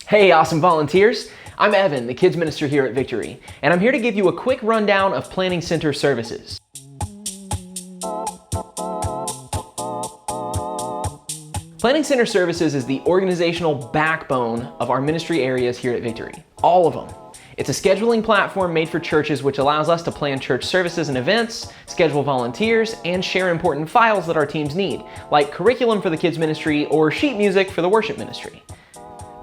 Hey, awesome volunteers! I'm Evan, the Kids Minister here at Victory, and I'm here to give you a quick rundown of Planning Center services. Planning Center Services is the organizational backbone of our ministry areas here at Victory. All of them. It's a scheduling platform made for churches which allows us to plan church services and events, schedule volunteers, and share important files that our teams need, like curriculum for the kids ministry or sheet music for the worship ministry.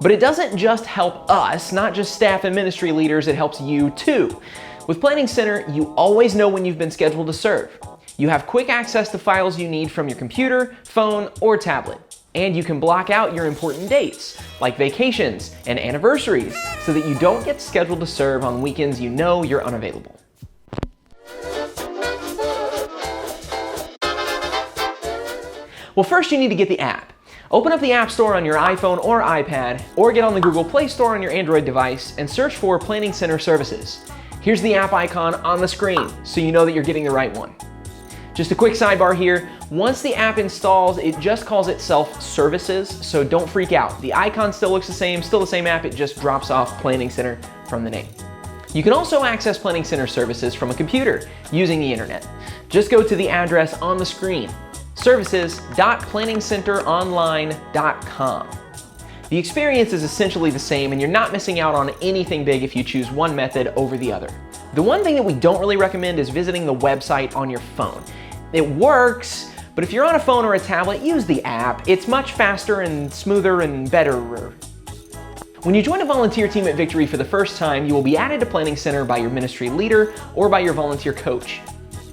But it doesn't just help us, not just staff and ministry leaders, it helps you too. With Planning Center, you always know when you've been scheduled to serve. You have quick access to files you need from your computer, phone, or tablet. And you can block out your important dates, like vacations and anniversaries, so that you don't get scheduled to serve on weekends you know you're unavailable. Well, first you need to get the app. Open up the App Store on your iPhone or iPad, or get on the Google Play Store on your Android device and search for Planning Center Services. Here's the app icon on the screen, so you know that you're getting the right one. Just a quick sidebar here, once the app installs, it just calls itself Services, so don't freak out. The icon still looks the same, still the same app, it just drops off Planning Center from the name. You can also access Planning Center Services from a computer using the internet. Just go to the address on the screen, services.planningcenteronline.com. The experience is essentially the same, and you're not missing out on anything big if you choose one method over the other. The one thing that we don't really recommend is visiting the website on your phone. It works, but if you're on a phone or a tablet, use the app. It's much faster and smoother and better. When you join a volunteer team at Victory for the first time, you will be added to Planning Center by your ministry leader or by your volunteer coach.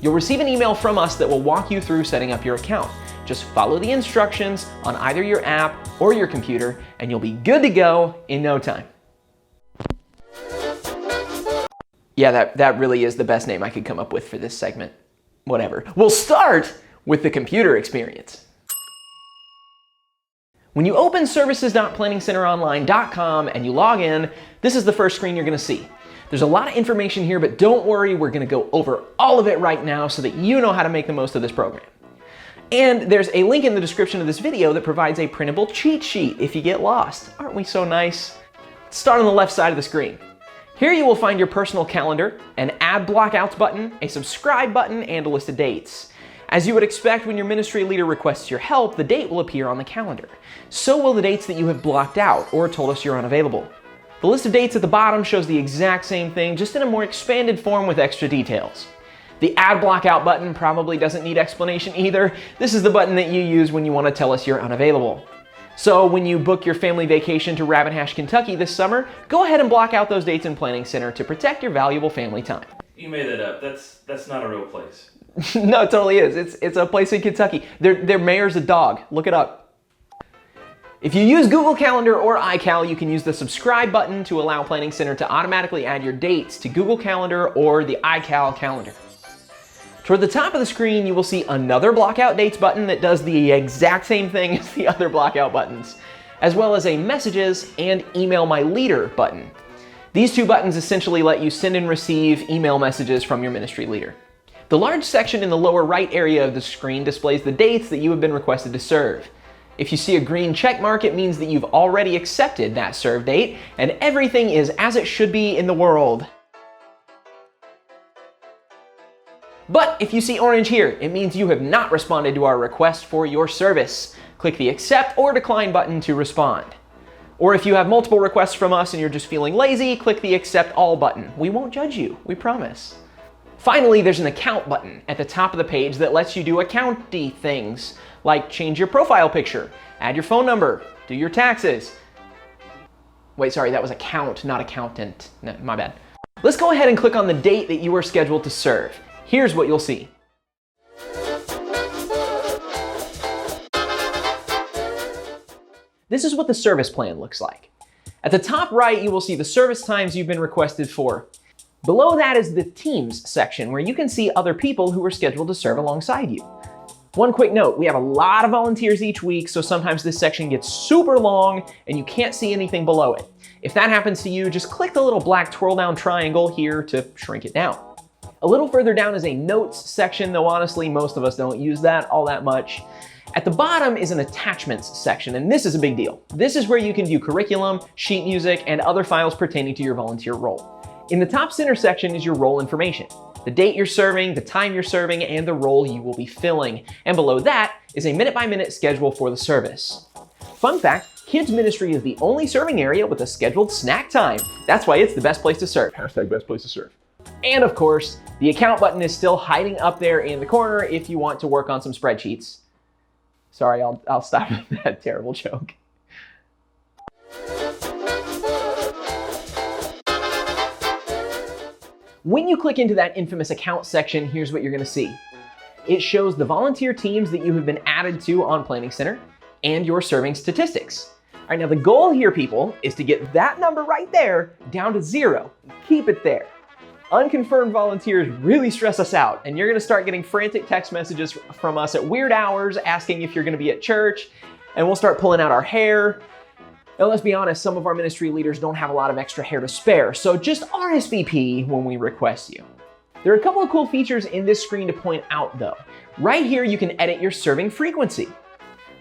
You'll receive an email from us that will walk you through setting up your account. Just follow the instructions on either your app or your computer, and you'll be good to go in no time. Yeah, that really is the best name I could come up with for this segment. Whatever. We'll start with the computer experience. When you open services.planningcenteronline.com and you log in, this is the first screen you're going to see. There's a lot of information here, but don't worry, we're going to go over all of it right now so that you know how to make the most of this program. And there's a link in the description of this video that provides a printable cheat sheet if you get lost. Aren't we so nice? Start on the left side of the screen. Here you will find your personal calendar, an Add Blockouts button, a Subscribe button, and a list of dates. As you would expect, when your ministry leader requests your help, the date will appear on the calendar. So will the dates that you have blocked out or told us you're unavailable. The list of dates at the bottom shows the exact same thing, just in a more expanded form with extra details. The Add Blockout button probably doesn't need explanation either. This is the button that you use when you want to tell us you're unavailable. So when you book your family vacation to Rabbit Hash, Kentucky this summer, go ahead and block out those dates in Planning Center to protect your valuable family time. You made that up. That's not a real place. No, it totally is. It's a place in Kentucky. Their mayor's a dog. Look it up. If you use Google Calendar or iCal, you can use the Subscribe button to allow Planning Center to automatically add your dates to Google Calendar or the iCal calendar. Toward the top of the screen, you will see another Blockout Dates button that does the exact same thing as the other blockout buttons, as well as a Messages and Email My Leader button. These two buttons essentially let you send and receive email messages from your ministry leader. The large section in the lower right area of the screen displays the dates that you have been requested to serve. If you see a green check mark, it means that you've already accepted that serve date, and everything is as it should be in the world. But if you see orange here, it means you have not responded to our request for your service. Click the Accept or Decline button to respond. Or if you have multiple requests from us and you're just feeling lazy, click the Accept All button. We won't judge you, we promise. Finally, there's an Account button at the top of the page that lets you do accounty things, like change your profile picture, add your phone number, do your taxes. Wait, sorry, that was account, not accountant. No, my bad. Let's go ahead and click on the date that you are scheduled to serve. Here's what you'll see. This is what the service plan looks like. At the top right, you will see the service times you've been requested for. Below that is the Teams section, where you can see other people who are scheduled to serve alongside you. One quick note, we have a lot of volunteers each week, so sometimes this section gets super long and you can't see anything below it. If that happens to you, just click the little black twirl down triangle here to shrink it down. A little further down is a Notes section, though honestly, most of us don't use that all that much. At the bottom is an attachments section, and this is a big deal. This is where you can view curriculum, sheet music, and other files pertaining to your volunteer role. In the top center section is your role information, the date you're serving, the time you're serving, and the role you will be filling. And below that is a minute-by-minute schedule for the service. Fun fact, kids ministry is the only serving area with a scheduled snack time. That's why it's the best place to serve. Hashtag best place to serve. And of course, the account button is still hiding up there in the corner if you want to work on some spreadsheets. Sorry, I'll stop with that terrible joke. When you click into that infamous account section, here's what you're gonna see. It shows the volunteer teams that you have been added to on Planning Center and your serving statistics. All right, now the goal here, people, is to get that number right there down to 0. Keep it there. Unconfirmed volunteers really stress us out, and you're gonna start getting frantic text messages from us at weird hours asking if you're gonna be at church, and we'll start pulling out our hair. And let's be honest, some of our ministry leaders don't have a lot of extra hair to spare, so just RSVP when we request you. There are a couple of cool features in this screen to point out though. Right here, you can edit your serving frequency.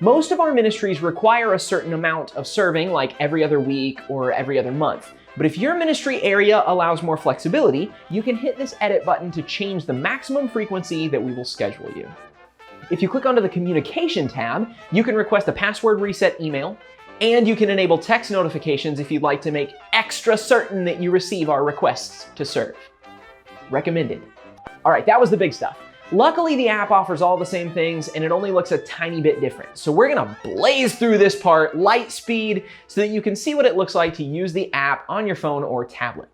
Most of our ministries require a certain amount of serving, like every other week or every other month. But if your ministry area allows more flexibility, you can hit this edit button to change the maximum frequency that we will schedule you. If you click onto the communication tab, you can request a password reset email, and you can enable text notifications if you'd like to make extra certain that you receive our requests to serve. Recommended. All right, that was the big stuff. Luckily, the app offers all the same things and it only looks a tiny bit different. So we're gonna blaze through this part light speed so that you can see what it looks like to use the app on your phone or tablet.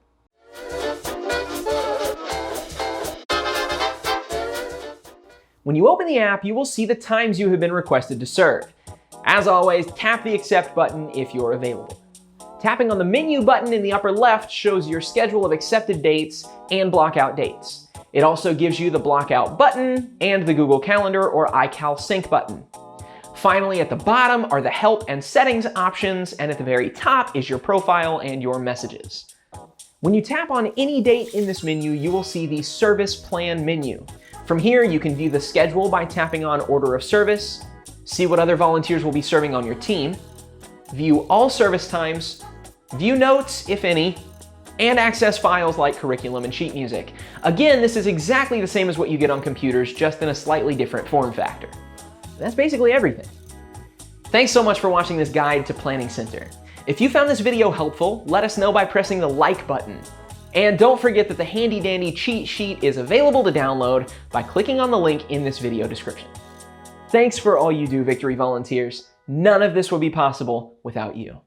When you open the app, you will see the times you have been requested to serve. As always, tap the accept button if you're available. Tapping on the menu button in the upper left shows your schedule of accepted dates and block out dates. It also gives you the block out button and the Google Calendar or iCal Sync button. Finally, at the bottom are the help and settings options, and at the very top is your profile and your messages. When you tap on any date in this menu, you will see the service plan menu. From here, you can view the schedule by tapping on order of service, see what other volunteers will be serving on your team, view all service times, view notes, if any, and access files like curriculum and sheet music. Again, this is exactly the same as what you get on computers, just in a slightly different form factor. That's basically everything. Thanks so much for watching this guide to Planning Center. If you found this video helpful, let us know by pressing the like button. And don't forget that the handy dandy cheat sheet is available to download by clicking on the link in this video description. Thanks for all you do, Victory Volunteers. None of this would be possible without you.